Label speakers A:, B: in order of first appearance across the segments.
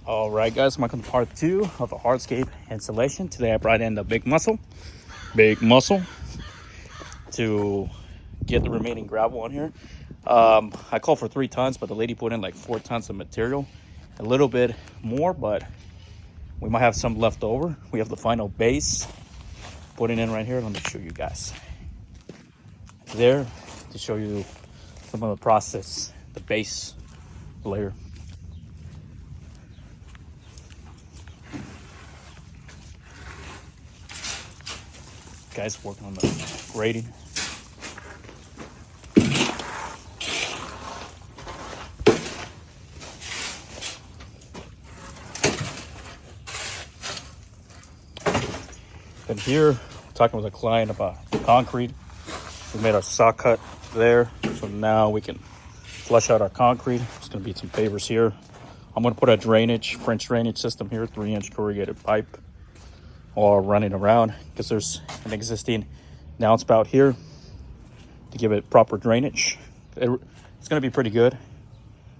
A: All right, guys, welcome to part 2 of the Hardscape installation. Today I brought in the big muscle to get the remaining gravel on here. I called for 3 tons, but the lady put in like 4 tons of material, a little bit more, but we might have some left over. We have the final base putting in right here. Let me show you guys there to show you some of the process, the base layer. Guys working on the grading. And here, talking with a client about concrete. We made our saw cut there, so now we can flush out our concrete. There's going to be some pavers here. I'm going to put a French drainage system here, 3-inch corrugated pipe, all running around because there's an existing downspout here to give it proper drainage. It's going to be pretty good.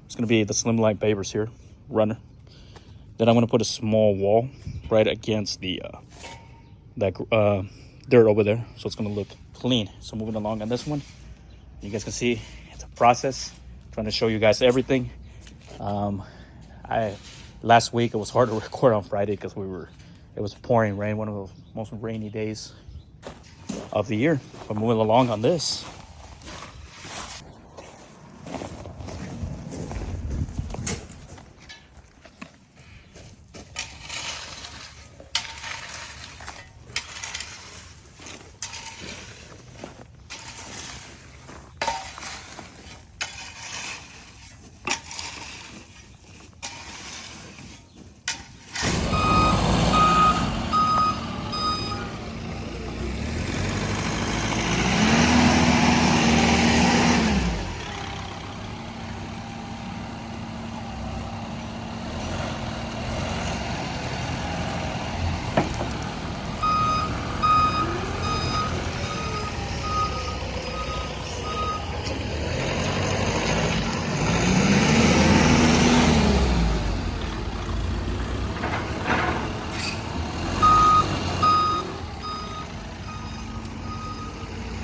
A: It's going to be the slimline pavers here, runner. Then I'm going to put a small wall right against the dirt over there, so it's going to look clean. So moving along on this one, you guys can see it's a process. I'm trying to show you guys everything. Last week it was hard to record on Friday because it was pouring rain, one of the most rainy days of the year. But moving along on this.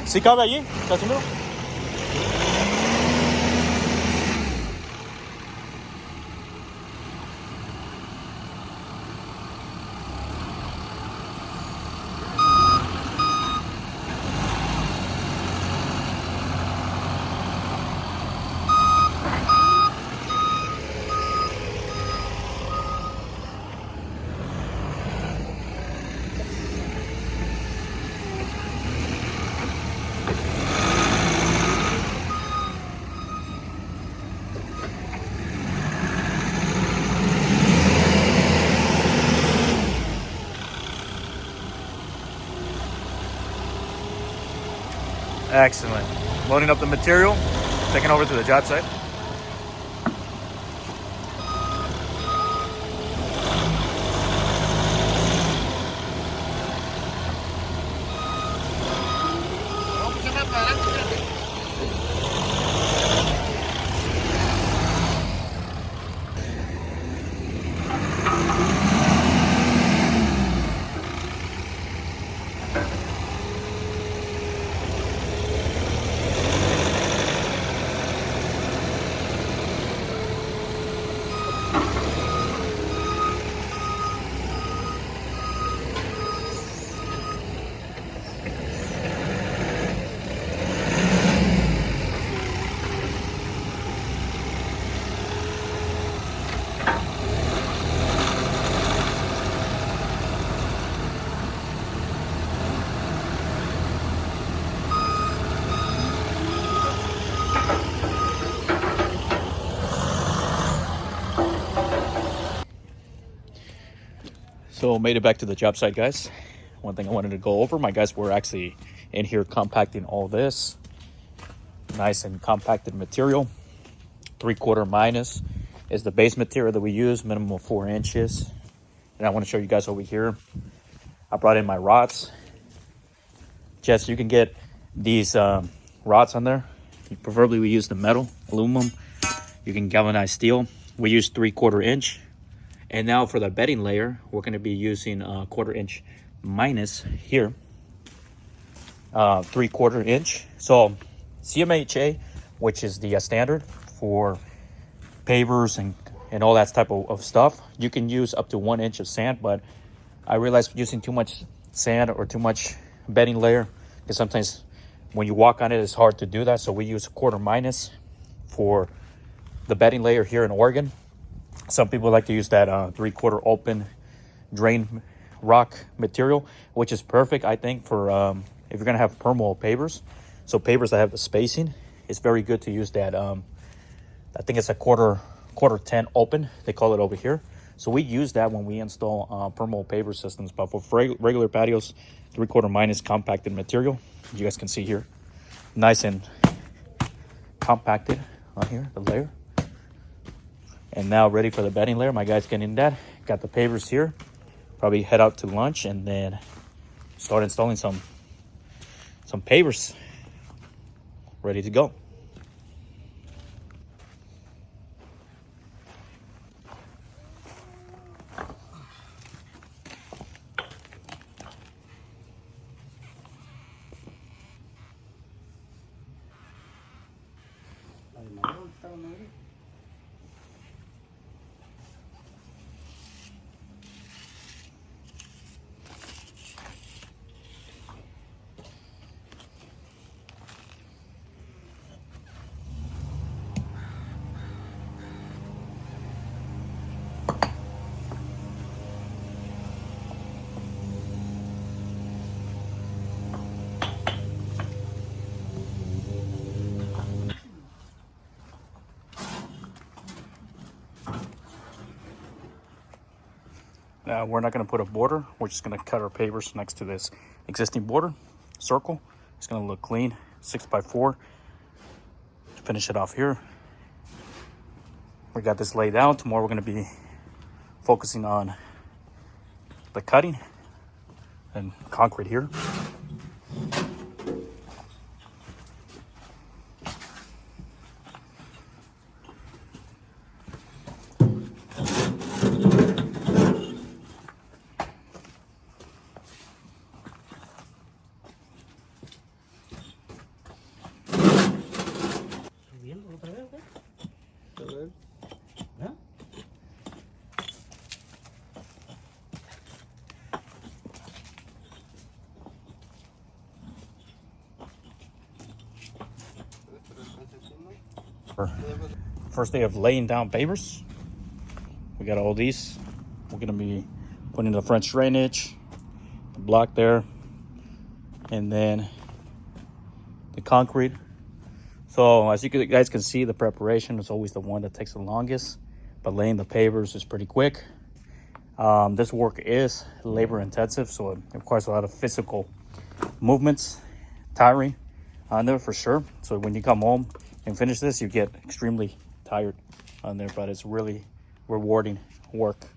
A: ¿Sí cabe allí, Casimiro? Excellent. Loading up the material, taking over to the job site. So made it back to the job site, guys. One thing I wanted to go over, my guys were actually in here compacting all this. Nice and compacted material. 3/4 minus is the base material that we use, minimum of 4 inches. And I want to show you guys over here. I brought in my rods. Jess, you can get these rods on there. Preferably we use the metal, aluminum. You can galvanize steel. We use 3/4 inch. And now for the bedding layer, we're going to be using a 1/4 inch minus here, 3/4 inch. So CMHA, which is the standard for pavers and all that type of stuff, you can use up to 1 inch of sand, but I realized using too much sand or too much bedding layer, because sometimes when you walk on it, it's hard to do that. So we use a 1/4 minus for the bedding layer here in Oregon. Some people like to use that 3/4 open drain rock material, which is perfect, I think, for if you're gonna have permeable pavers. So pavers that have the spacing, it's very good to use that. I think it's a quarter 10 open, they call it over here. So we use that when we install permeable paver systems. But for regular patios, 3/4 minus compacted material, you guys can see here, nice and compacted on here, the layer. And now ready for the bedding layer. My guy's getting that. Got the pavers here. Probably head out to lunch and then start installing some pavers. Ready to go. Now we're not going to put a border. We're just going to cut our pavers next to this existing border circle. It's going to look clean, 6x4. Finish it off here. We got this laid out. Tomorrow we're going to be focusing on the cutting and concrete here. First day of laying down pavers. We got all these. We're gonna be putting the French drainage, the block there, and then the concrete. So as you guys can see, the preparation is always the one that takes the longest, but laying the pavers is pretty quick. This work is labor intensive, so it requires a lot of physical movements, tiring on there for sure. So when you come home and finish this, you get extremely tired on there, but it's really rewarding work.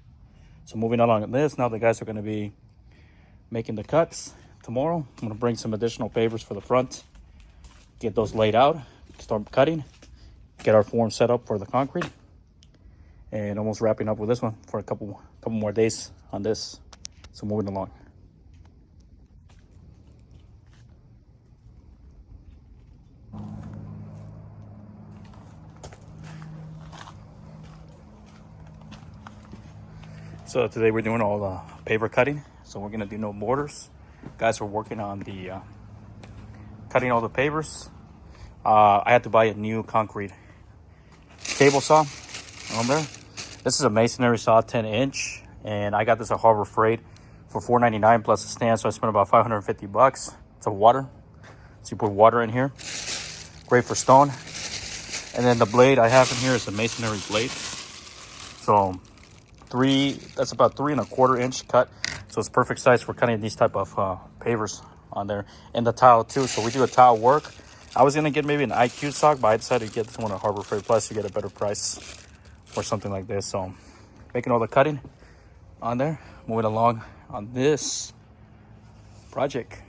A: So moving along with this, now the guys are going to be making the cuts tomorrow. I'm going to bring some additional pavers for the front, get those laid out, start cutting, get our form set up for the concrete, and almost wrapping up with this one for a couple more days on this. So moving along. So today we're doing all the paver cutting. So we're gonna do no mortars. Guys are working on the cutting all the pavers. I had to buy a new concrete table saw on there. This is a masonry saw, 10 inch, and I got this at Harbor Freight for $4.99 plus a stand. So I spent about $550. It's a water. So you put water in here. Great for stone. And then the blade I have in here is a masonry blade. So that's about 3 1/4 inch cut. So it's perfect size for cutting these type of pavers on there. And the tile too. So we do a tile work. I was gonna get maybe an IQ sock, but I decided to get this one at Harbor Freight. Plus you get a better price or something like this. So making all the cutting on there, moving along on this project.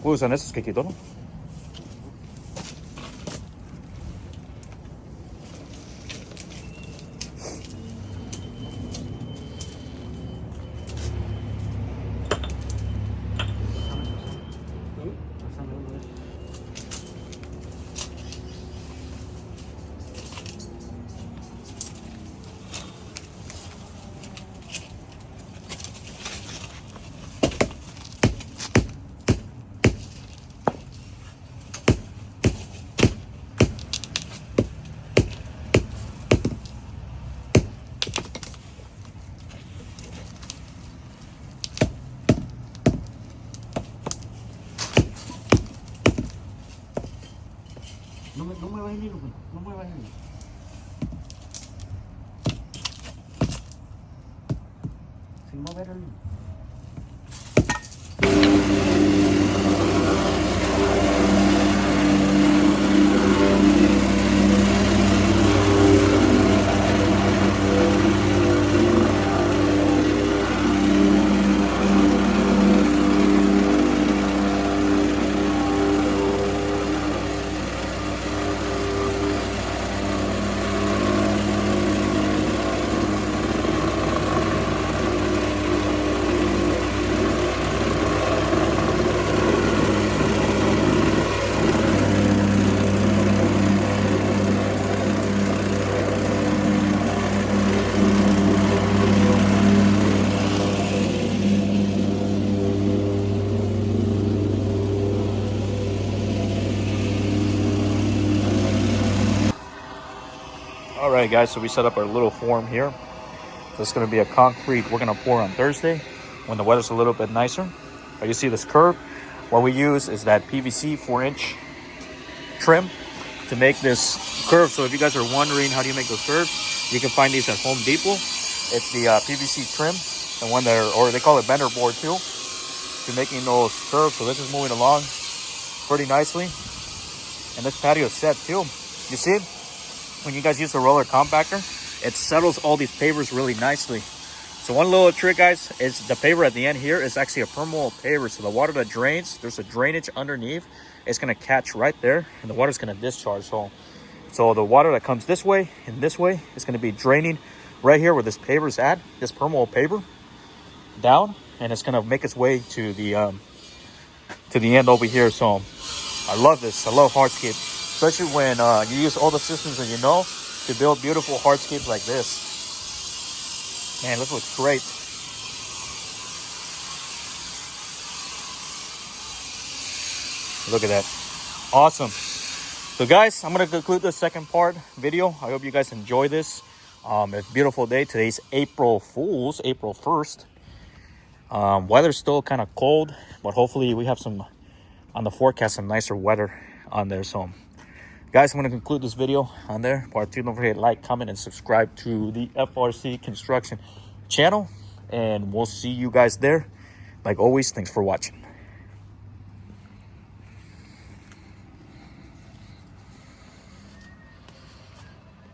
A: Usan esos que quitó, ¿no? No me va a ir, güey. No me va a ir. Sin mover el... All right, guys, so we set up our little form here. So it's going to be a concrete we're going to pour on Thursday when the weather's a little bit nicer. But you see this curve? What we use is that PVC 4-inch trim to make this curve. So if you guys are wondering how do you make those curves, you can find these at Home Depot. It's the PVC trim, the one there, or they call it bender board too, to making those curves. So this is moving along pretty nicely. And this patio is set too. You see it? When you guys use the roller compactor, it settles all these pavers really nicely. So one little trick, guys, is the paver at the end here is actually a permeable paver. So the water that drains, there's a drainage underneath. It's going to catch right there, and the water's going to discharge. So the water that comes this way and this way is going to be draining right here where this paver is at, this permeable paver, down, and it's going to make its way to the end over here. So I love this. I love Hardscape. Especially when you use all the systems that you know to build beautiful hardscapes like this. Man, this looks great. Look at that. Awesome. So guys, I'm going to conclude the second part video. I hope you guys enjoy this. It's a beautiful day. Today's April Fool's, April 1st. Weather's still kind of cold, but hopefully we have some, on the forecast, some nicer weather on there. So guys, I'm going to conclude this video on there. Part 2, don't forget to like, comment, and subscribe to the FRC Construction channel. And we'll see you guys there. Like always, thanks for watching.